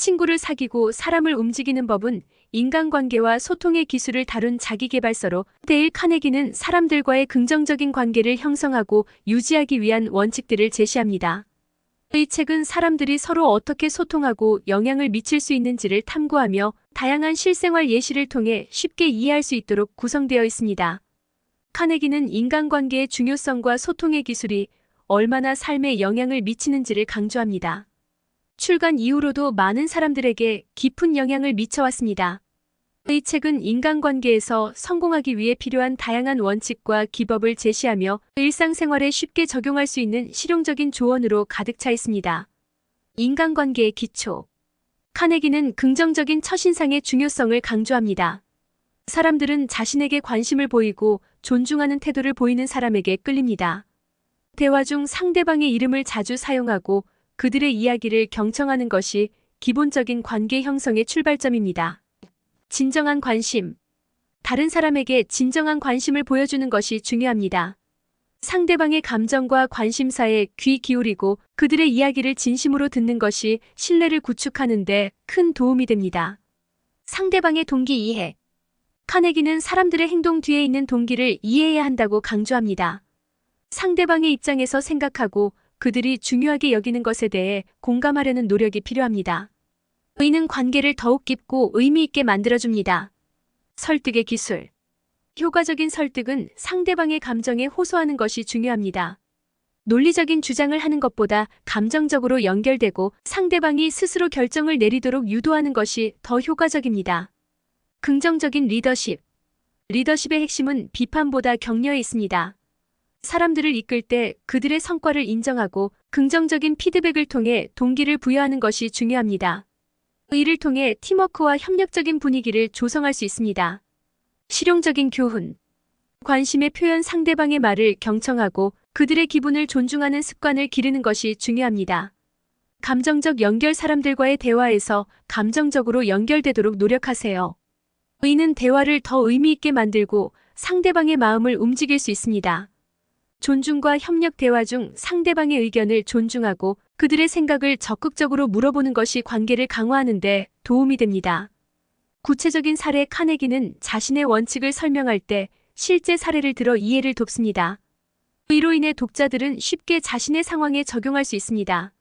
친구를 사귀고 사람을 움직이는 법은 인간관계와 소통의 기술을 다룬 자기계발서로 데일 카네기는 사람들과의 긍정적인 관계를 형성하고 유지하기 위한 원칙들을 제시합니다. 이 책은 사람들이 서로 어떻게 소통하고 영향을 미칠 수 있는지를 탐구하며 다양한 실생활 예시를 통해 쉽게 이해할 수 있도록 구성되어 있습니다. 카네기는 인간관계의 중요성과 소통의 기술이 얼마나 삶에 영향을 미치는지를 강조합니다. 출간 이후로도 많은 사람들에게 깊은 영향을 미쳐왔습니다. 이 책은 인간관계에서 성공하기 위해 필요한 다양한 원칙과 기법을 제시하며 일상생활에 쉽게 적용할 수 있는 실용적인 조언으로 가득 차 있습니다. 인간관계의 기초. 카네기는 긍정적인 첫인상의 중요성을 강조합니다. 사람들은 자신에게 관심을 보이고 존중하는 태도를 보이는 사람에게 끌립니다. 대화 중 상대방의 이름을 자주 사용하고 그들의 이야기를 경청하는 것이 기본적인 관계 형성의 출발점입니다. 진정한 관심. 다른 사람에게 진정한 관심을 보여주는 것이 중요합니다. 상대방의 감정과 관심사에 귀 기울이고 그들의 이야기를 진심으로 듣는 것이 신뢰를 구축하는 데 큰 도움이 됩니다. 상대방의 동기 이해. 카네기는 사람들의 행동 뒤에 있는 동기를 이해해야 한다고 강조합니다. 상대방의 입장에서 생각하고 그들이 중요하게 여기는 것에 대해 공감하려는 노력이 필요합니다. 이는 관계를 더욱 깊고 의미 있게 만들어줍니다. 설득의 기술. 효과적인 설득은 상대방의 감정에 호소하는 것이 중요합니다. 논리적인 주장을 하는 것보다 감정적으로 연결되고 상대방이 스스로 결정을 내리도록 유도하는 것이 더 효과적입니다. 긍정적인 리더십. 리더십의 핵심은 비판보다 격려에 있습니다. 사람들을 이끌 때 그들의 성과를 인정하고 긍정적인 피드백을 통해 동기를 부여하는 것이 중요합니다. 이를 통해 팀워크와 협력적인 분위기를 조성할 수 있습니다. 실용적인 교훈. 관심의 표현. 상대방의 말을 경청하고 그들의 기분을 존중하는 습관을 기르는 것이 중요합니다. 감정적 연결. 사람들과의 대화에서 감정적으로 연결되도록 노력하세요. 이는 대화를 더 의미 있게 만들고 상대방의 마음을 움직일 수 있습니다. 존중과 협력. 대화 중 상대방의 의견을 존중하고 그들의 생각을 적극적으로 물어보는 것이 관계를 강화하는 데 도움이 됩니다. 구체적인 사례. 카네기는 자신의 원칙을 설명할 때 실제 사례를 들어 이해를 돕습니다. 이로 인해 독자들은 쉽게 자신의 상황에 적용할 수 있습니다.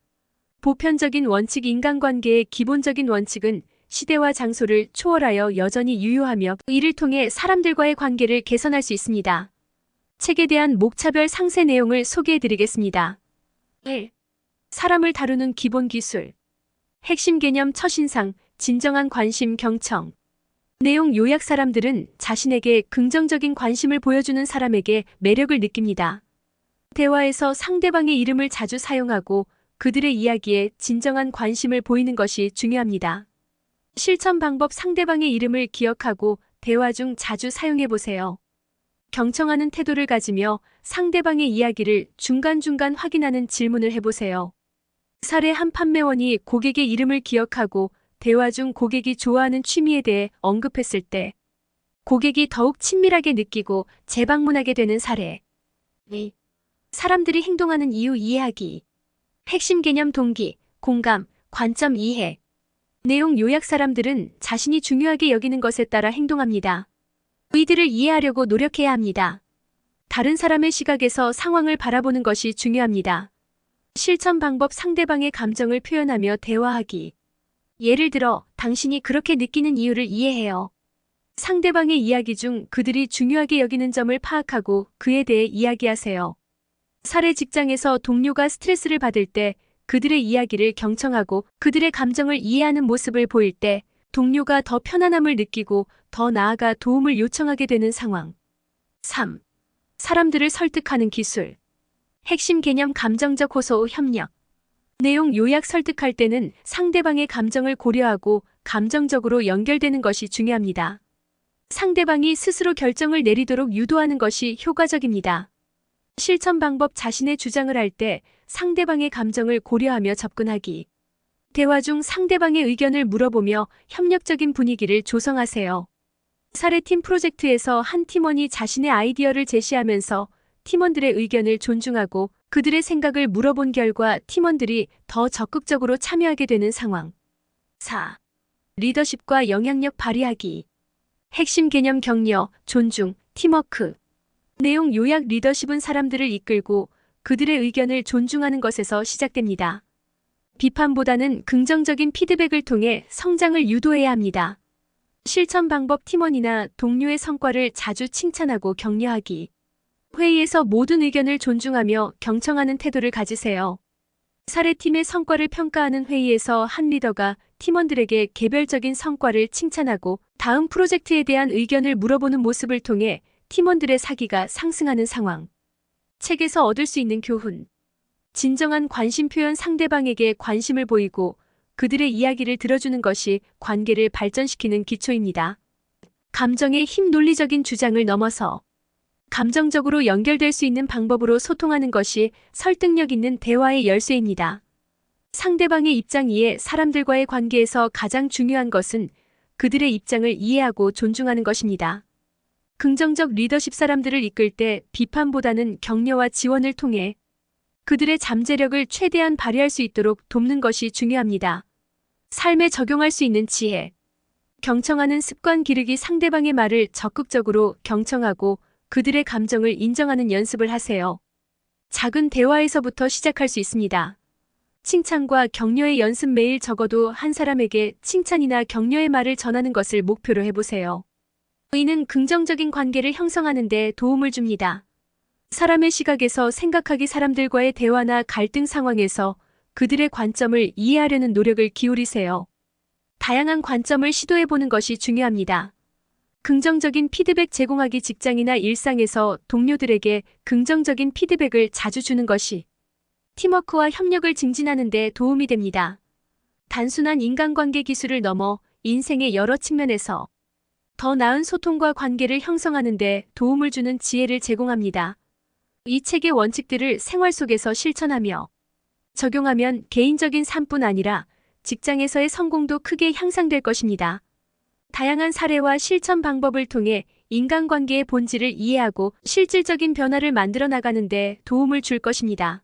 보편적인 원칙. 인간관계의 기본적인 원칙은 시대와 장소를 초월하여 여전히 유효하며 이를 통해 사람들과의 관계를 개선할 수 있습니다. 책에 대한 목차별 상세 내용을 소개해드리겠습니다. 1. 사람을 다루는 기본 기술. 핵심 개념. 첫인상, 진정한 관심, 경청. 내용 요약. 사람들은 자신에게 긍정적인 관심을 보여주는 사람에게 매력을 느낍니다. 대화에서 상대방의 이름을 자주 사용하고 그들의 이야기에 진정한 관심을 보이는 것이 중요합니다. 실천 방법. 상대방의 이름을 기억하고 대화 중 자주 사용해보세요. 경청하는 태도를 가지며 상대방의 이야기를 중간중간 확인하는 질문을 해보세요. 사례. 한 판매원이 고객의 이름을 기억하고 대화 중 고객이 좋아하는 취미에 대해 언급했을 때 고객이 더욱 친밀하게 느끼고 재방문하게 되는 사례. 2. 사람들이 행동하는 이유 이해하기. 핵심 개념. 동기, 공감, 관점 이해. 내용 요약. 사람들은 자신이 중요하게 여기는 것에 따라 행동합니다. 이들을 이해하려고 노력해야 합니다. 다른 사람의 시각에서 상황을 바라보는 것이 중요합니다. 실천 방법. 상대방의 감정을 표현하며 대화하기. 예를 들어, 당신이 그렇게 느끼는 이유를 이해해요. 상대방의 이야기 중 그들이 중요하게 여기는 점을 파악하고 그에 대해 이야기하세요. 사례. 직장에서 동료가 스트레스를 받을 때 그들의 이야기를 경청하고 그들의 감정을 이해하는 모습을 보일 때 동료가 더 편안함을 느끼고 더 나아가 도움을 요청하게 되는 상황. 3. 사람들을 설득하는 기술. 핵심 개념. 감정적 호소, 협력. 내용 요약. 설득할 때는 상대방의 감정을 고려하고 감정적으로 연결되는 것이 중요합니다. 상대방이 스스로 결정을 내리도록 유도하는 것이 효과적입니다. 실천 방법. 자신의 주장을 할 때 상대방의 감정을 고려하며 접근하기. 대화 중 상대방의 의견을 물어보며 협력적인 분위기를 조성하세요. 사례. 팀 프로젝트에서 한 팀원이 자신의 아이디어를 제시하면서 팀원들의 의견을 존중하고 그들의 생각을 물어본 결과 팀원들이 더 적극적으로 참여하게 되는 상황. 4. 리더십과 영향력 발휘하기. 핵심 개념 격려, 존중, 팀워크. 내용 요약. 리더십은 사람들을 이끌고 그들의 의견을 존중하는 것에서 시작됩니다. 비판보다는 긍정적인 피드백을 통해 성장을 유도해야 합니다. 실천 방법. 팀원이나 동료의 성과를 자주 칭찬하고 격려하기. 회의에서 모든 의견을 존중하며 경청하는 태도를 가지세요. 사례팀의 성과를 평가하는 회의에서 한 리더가 팀원들에게 개별적인 성과를 칭찬하고 다음 프로젝트에 대한 의견을 물어보는 모습을 통해 팀원들의 사기가 상승하는 상황. 책에서 얻을 수 있는 교훈. 진정한 관심 표현. 상대방에게 관심을 보이고 그들의 이야기를 들어주는 것이 관계를 발전시키는 기초입니다. 감정의 힘. 논리적인 주장을 넘어서 감정적으로 연결될 수 있는 방법으로 소통하는 것이 설득력 있는 대화의 열쇠입니다. 상대방의 입장 이해. 사람들과의 관계에서 가장 중요한 것은 그들의 입장을 이해하고 존중하는 것입니다. 긍정적 리더십. 사람들을 이끌 때 비판보다는 격려와 지원을 통해 그들의 잠재력을 최대한 발휘할 수 있도록 돕는 것이 중요합니다. 삶에 적용할 수 있는 지혜. 경청하는 습관 기르기. 상대방의 말을 적극적으로 경청하고 그들의 감정을 인정하는 연습을 하세요. 작은 대화에서부터 시작할 수 있습니다. 칭찬과 격려의 연습. 매일 적어도 한 사람에게 칭찬이나 격려의 말을 전하는 것을 목표로 해보세요. 이는 긍정적인 관계를 형성하는 데 도움을 줍니다. 사람의 시각에서 생각하기. 사람들과의 대화나 갈등 상황에서 그들의 관점을 이해하려는 노력을 기울이세요. 다양한 관점을 시도해보는 것이 중요합니다. 긍정적인 피드백 제공하기. 직장이나 일상에서 동료들에게 긍정적인 피드백을 자주 주는 것이 팀워크와 협력을 증진하는 데 도움이 됩니다. 단순한 인간관계 기술을 넘어 인생의 여러 측면에서 더 나은 소통과 관계를 형성하는 데 도움을 주는 지혜를 제공합니다. 이 책의 원칙들을 생활 속에서 실천하며 적용하면 개인적인 삶뿐 아니라 직장에서의 성공도 크게 향상될 것입니다. 다양한 사례와 실천 방법을 통해 인간관계의 본질을 이해하고 실질적인 변화를 만들어 나가는 데 도움을 줄 것입니다.